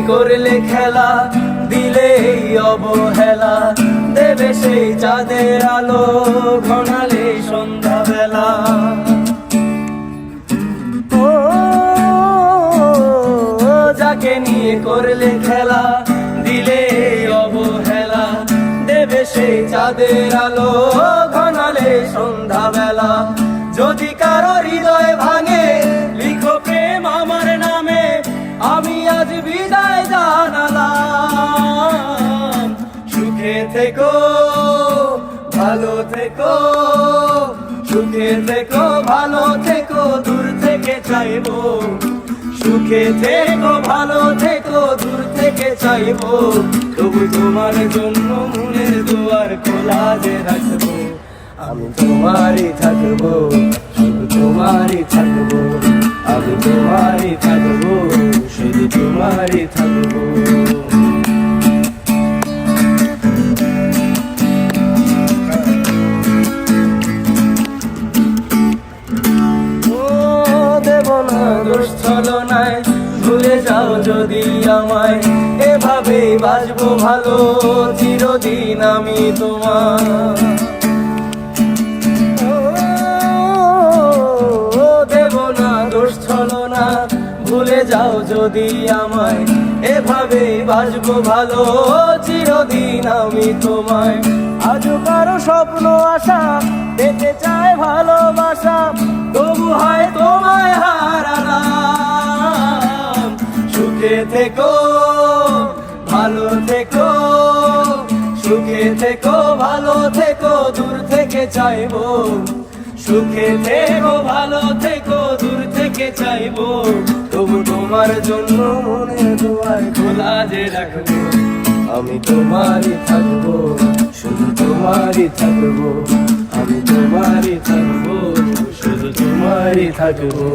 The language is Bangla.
করলে খেলা, দিলে এই অবহেলা, দেবে সেই চাঁদের আলো ঘনালে সন্ধ্যাবেলা। ও যাকে নিয়ে করলে খেলা, দিলে এই অবহেলা, দেবে সেই চাঁদের আলো ঘনালে সন্ধ্যাবেলা। যদি কারো হৃদয় ভাঙে, লিখো প্রেম আমার নামে, আমি আজ বিদায় জানালাম। সুখে থেকো, ভালো থেকো, সুখে থেকো, ভালো থেকো, দূর থেকে চাইবো। সুখে থেকো, ভালো থেকো, দূর থেকে চাইবো। তবু তোমার জন্য মনের দুয়ার খোলা যে রাখবো। আমি তোমারই থাকবো, শুধু তোমারই থাকবো। আমি তোমারই থাকবো, শুধু তোমারই থাকবো। ছলনায় ভুলে যাও যদি আমায়, এভাবেই বাঁচবো ভালো চিরদিন আমি তোমার। দেব না দোষ ছলনা, ভুলে যাও যদি আমায়, এভাবেই বাঁচবো ভালো চিরদিন আমি তোমায়। আজও কারো স্বপ্ন আশা, পেতে চায় ভালোবাসা, তবু হয় তোমায় হারালাম। সুখে থেকো, ভালো থেকো, সুখে থেকো, ভালো থেকো, দূর থেকে চাইবো। সুখে থেকো, ভালো থেকো, দূর থেকে চাইবো। তবু তোমার জন্য মনের দুয়ার খোলা যে রাখবো। আমি তোমারই থাকবো, শুধু তোমারই থাকবো। আমি তোমারই থাকবো, শুধু তোমারই থাকবো।